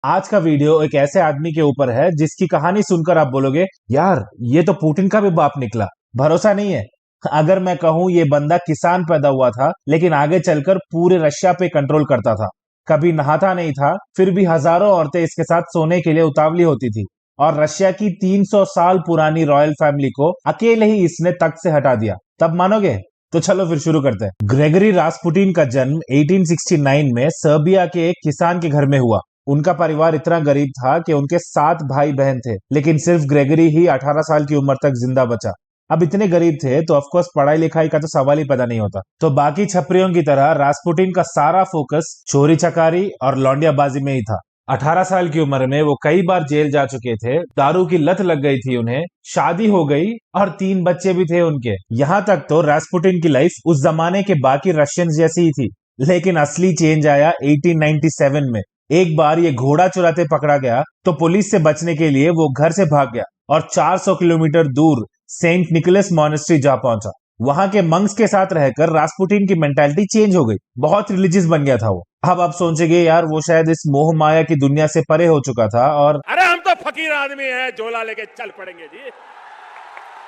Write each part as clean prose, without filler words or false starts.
आज का वीडियो एक ऐसे आदमी के ऊपर है जिसकी कहानी सुनकर आप बोलोगे यार ये तो पुतिन का भी बाप निकला। भरोसा नहीं है? अगर मैं कहूं ये बंदा किसान पैदा हुआ था लेकिन आगे चलकर पूरे रशिया पे कंट्रोल करता था। कभी नहाता नहीं था फिर भी हजारों औरतें इसके साथ सोने के लिए उतावली होती थी। और रशिया की 300 साल पुरानी रॉयल फैमिली को अकेले ही इसने तख्त से हटा दिया। तब मानोगे? तो चलो फिर शुरू करते हैं। ग्रेगरी रास्पुटिन का जन्म 1869 में सर्बिया के एक किसान के घर में हुआ। उनका परिवार इतना गरीब था कि उनके 7 भाई बहन थे, लेकिन सिर्फ ग्रेगरी ही 18 साल की उम्र तक जिंदा बचा। अब इतने गरीब थे तो ऑफकोर्स पढ़ाई लिखाई का तो सवाल ही पैदा नहीं होता। तो बाकी छपरियों की तरह रास्पुटिन का सारा फोकस चोरी चकारी और लौंडियाबाजी में ही था। 18 साल की उम्र में वो कई बार जेल जा चुके थे, दारू की लत लग गई थी उन्हें, शादी हो गई और 3 बच्चे भी थे उनके। यहाँ तक तो रास्पुटिन की लाइफ उस जमाने के बाकी रशियंस जैसी ही थी। लेकिन असली चेंज आया 1897 में। एक बार ये घोड़ा चुराते पकड़ा गया तो पुलिस से बचने के लिए वो घर से भाग गया और 400 किलोमीटर दूर सेंट निकोलस मॉनेस्ट्री जा पहुंचा। वहां के मंक्स के साथ रहकर रास्पुटिन की मेंटालिटी चेंज हो गई, बहुत रिलीजियस बन गया था वो। अब आप सोचेंगे यार वो शायद इस मोह माया की दुनिया से परे हो चुका था और अरे हम तो फकीर आदमी हैं, झोला लेके चल पड़ेंगे जी।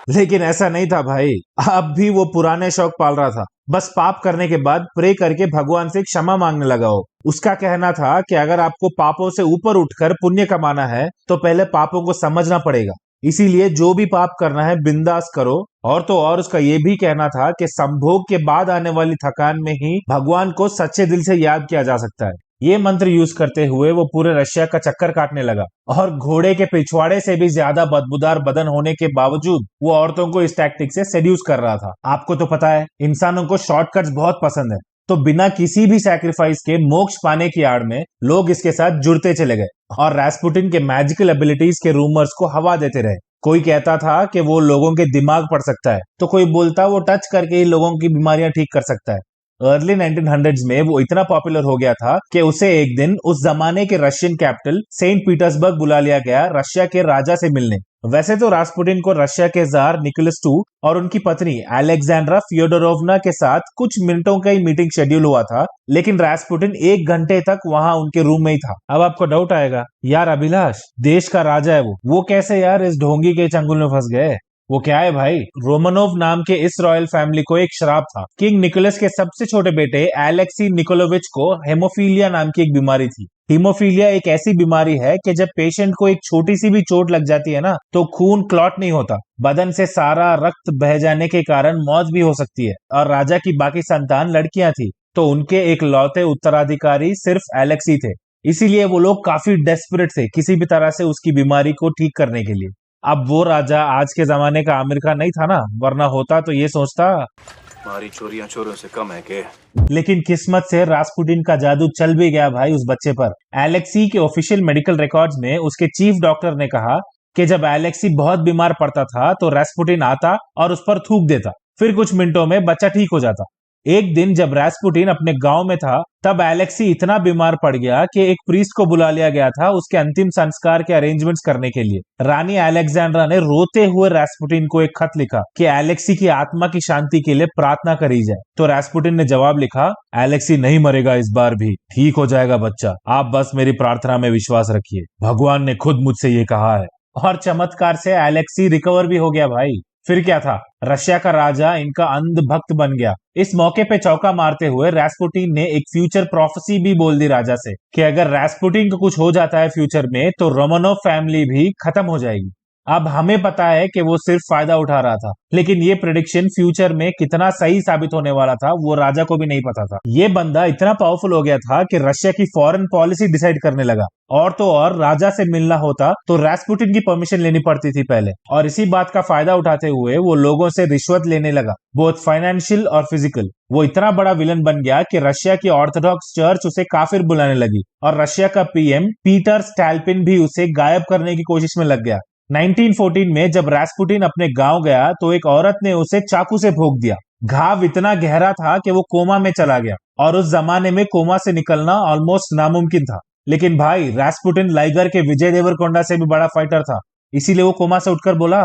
लेकिन ऐसा नहीं था भाई। अब भी वो पुराने शौक पाल रहा था। बस पाप करने के बाद प्रे करके भगवान से क्षमा मांगने लगा हो। उसका कहना था कि अगर आपको पापों से ऊपर उठकर पुण्य कमाना है तो पहले पापों को समझना पड़ेगा। इसीलिए जो भी पाप करना है बिंदास करो। और तो और उसका ये भी कहना था कि संभोग के बाद आने वाली थकान में ही भगवान को सच्चे दिल से याद किया जा सकता है। ये मंत्र यूज करते हुए वो पूरे रशिया का चक्कर काटने लगा और घोड़े के पिछवाड़े से भी ज्यादा बदबूदार बदन होने के बावजूद वो औरतों को इस टैक्टिक से सेड्यूस कर रहा था। आपको तो पता है इंसानों को शॉर्टकट्स बहुत पसंद है, तो बिना किसी भी सैक्रिफाइस के मोक्ष पाने की आड़ में लोग इसके साथ जुड़ते चले गए और रास्पुटिन के मैजिकल एबिलिटीज के रूमर्स को हवा देते रहे। कोई कहता था कि वो लोगों के दिमाग पढ़ सकता है, तो कोई बोलता वो टच करके ही लोगों की बीमारियां ठीक कर सकता है। अर्ली 1900s में वो इतना पॉपुलर हो गया था कि उसे एक दिन उस जमाने के रशियन कैपिटल सेंट पीटर्सबर्ग बुला लिया गया रशिया के राजा से मिलने। वैसे तो रास्पुटिन को रशिया के जार निकोलस II और उनकी पत्नी अलेक्जेंड्रा फ्योडोरोवना के साथ कुछ मिनटों का ही मीटिंग शेड्यूल हुआ था, लेकिन रास्पुटिन 1 घंटे तक वहां उनके रूम में ही था। अब आपको डाउट आएगा, यार अभिलाष देश का राजा है वो कैसे यार इस ढोंगी के चंगुल में फंस गए? वो क्या है भाई, रोमानोव नाम के इस रॉयल फैमिली को एक श्राप था। किंग निकोलस के सबसे छोटे बेटे एलेक्सी निकोलोविच को हेमोफीलिया नाम की एक बीमारी थी। हीमोफीलिया एक ऐसी बीमारी है कि जब पेशेंट को एक छोटी सी भी चोट लग जाती है ना तो खून क्लॉट नहीं होता, बदन से सारा रक्त बह जाने के कारण मौत भी हो सकती है। और राजा की बाकी संतान लड़कियां थी, तो उनके एक लौते उत्तराधिकारी सिर्फ एलेक्सी थे। इसीलिए वो लोग काफी डेस्परेट थे किसी भी तरह से उसकी बीमारी को ठीक करने के लिए। अब वो राजा आज के जमाने का आमिर खान नहीं था ना, वरना होता तो ये सोचता हमारी चोरियां चोरों से कम है के। लेकिन किस्मत से रास्पुटिन का जादू चल भी गया भाई उस बच्चे पर। एलेक्सी के ऑफिशियल मेडिकल रिकॉर्ड्स में उसके चीफ डॉक्टर ने कहा कि जब एलेक्सी बहुत बीमार पड़ता था तो रास्पुटिन आता और उस पर थूक देता, फिर कुछ मिनटों में बच्चा ठीक हो जाता। एक दिन जब रास्पुटिन अपने गांव में था तब एलेक्सी इतना बीमार पड़ गया कि एक प्रीस्ट को बुला लिया गया था उसके अंतिम संस्कार के अरेंजमेंट्स करने के लिए। रानी अलेक्जेंड्रा ने रोते हुए रास्पुटिन को एक खत लिखा कि एलेक्सी की आत्मा की शांति के लिए प्रार्थना करी जाए। तो रास्पुटिन ने जवाब लिखा, एलेक्सी नहीं मरेगा, इस बार भी ठीक हो जाएगा बच्चा, आप बस मेरी प्रार्थना में विश्वास रखिए, भगवान ने खुद मुझसे ये कहा है। और चमत्कार से एलेक्सी रिकवर भी हो गया भाई। फिर क्या था, रशिया का राजा इनका अंध भक्त बन गया। इस मौके पे चौका मारते हुए रास्पुटिन ने एक फ्यूचर प्रोफेसी भी बोल दी राजा से कि अगर रास्पुटिन को कुछ हो जाता है फ्यूचर में तो रोमानोव फैमिली भी खत्म हो जाएगी। अब हमें पता है कि वो सिर्फ फायदा उठा रहा था, लेकिन ये प्रेडिक्शन फ्यूचर में कितना सही साबित होने वाला था वो राजा को भी नहीं पता था। ये बंदा इतना पावरफुल हो गया था कि रशिया की फॉरेन पॉलिसी डिसाइड करने लगा। और तो और राजा से मिलना होता तो रास्पुटिन की परमिशन लेनी पड़ती थी पहले, और इसी बात का फायदा उठाते हुए वो लोगों से रिश्वत लेने लगा, बोथ फाइनेंशियल और फिजिकल। वो इतना बड़ा विलन बन गया कि रशिया की ऑर्थोडॉक्स चर्च उसे काफिर बुलाने लगी और रशिया का पीएम पीटर स्टैल्पिन भी उसे गायब करने की कोशिश में लग गया। 1914 में जब रास्पुटिन अपने गांव गया तो एक औरत ने उसे चाकू से भोंक दिया। घाव इतना गहरा था कि वो कोमा में चला गया, और उस जमाने में कोमा से निकलना ऑलमोस्ट नामुमकिन था। लेकिन भाई रास्पुटिन लाइगर के विजय देवरकोंडा से भी बड़ा फाइटर था, इसीलिए वो कोमा से उठकर बोला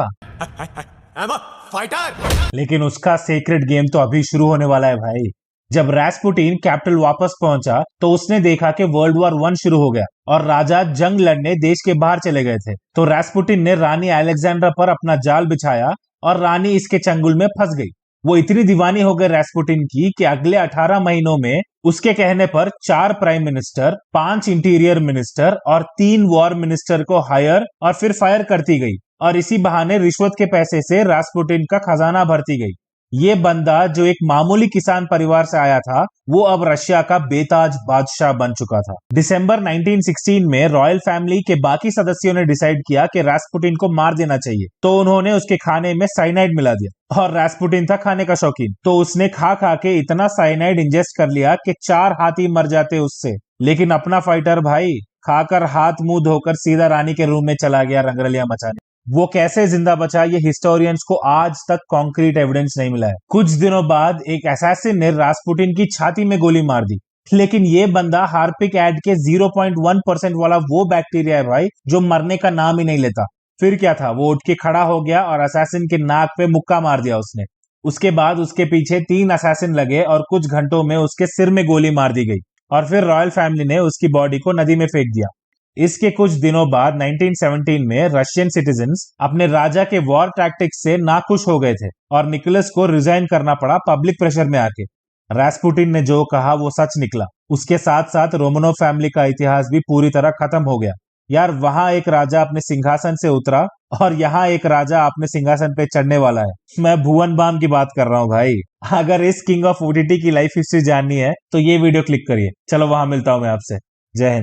I'm a fighter! लेकिन उसका सीक्रेट गेम तो अभी शुरू होने वाला है भाई। जब रास्पुटिन कैपिटल वापस पहुंचा तो उसने देखा कि वर्ल्ड वॉर 1 शुरू हो गया और राजा जंग लड़ने देश के बाहर चले गए थे। तो रास्पुटिन ने रानी अलेक्जेंड्रा पर अपना जाल बिछाया और रानी इसके चंगुल में फंस गई। वो इतनी दीवानी हो गई रास्पुटिन की कि अगले 18 महीनों में उसके कहने पर 4 प्राइम मिनिस्टर, 5 इंटीरियर मिनिस्टर और 3 वॉर मिनिस्टर को हायर और फिर फायर करती गई और इसी बहाने रिश्वत के पैसे से रास्पुटिन का खजाना भरती गई। ये बंदा जो एक मामूली किसान परिवार से आया था, वो अब रशिया का बेताज बादशाह बन चुका था। दिसंबर 1916 में रॉयल फैमिली के बाकी सदस्यों ने डिसाइड किया कि रास्पुटिन को मार देना चाहिए, तो उन्होंने उसके खाने में साइनाइड मिला दिया। और रास्पुटिन था खाने का शौकीन, तो उसने खा खा के इतना साइनाइड इंजेस्ट कर लिया कि 4 हाथी मर जाते उससे। लेकिन अपना फाइटर भाई खाकर हाथ मुंह धोकर सीधा रानी के रूम में चला गया रंगरलियां मचाने। वो कैसे जिंदा बचा, ये हिस्टोरियंस को आज तक कॉन्क्रीट एविडेंस नहीं मिला है। कुछ दिनों बाद एक असैसिन ने रास्पुटिन की छाती में गोली मार दी, लेकिन ये बंदा हार्पिक एड के 0.1% वाला वो बैक्टीरिया है भाई जो मरने का नाम ही नहीं लेता। फिर क्या था, वो उठ के खड़ा हो गया और असैसिन के नाक पे मुक्का मार दिया उसने। उसके बाद उसके पीछे 3 असैसिन लगे और कुछ घंटों में उसके सिर में गोली मार दी गई और फिर रॉयल फैमिली ने उसकी बॉडी को नदी में फेंक दिया। इसके कुछ दिनों बाद 1917 में रशियन सिटीजन्स अपने राजा के वॉर टैक्टिक्स से नाखुश हो गए थे और निकोलस को रिजाइन करना पड़ा पब्लिक प्रेशर में आके। रास्पुटिन ने जो कहा वो सच निकला। उसके साथ साथ रोमनोव फैमिली का इतिहास भी पूरी तरह खत्म हो गया। यार, वहां एक राजा अपने सिंहासन से उतरा और यहाँ एक राजा अपने सिंहासन पे चढ़ने वाला है। मैं भुवन बाम की बात कर रहा हूँ भाई। अगर इस किंग ऑफ ओटीटी की लाइफ हिस्ट्री जाननी है तो ये वीडियो क्लिक करिए। चलो वहां मिलता हूं मैं आपसे। जय हिंद।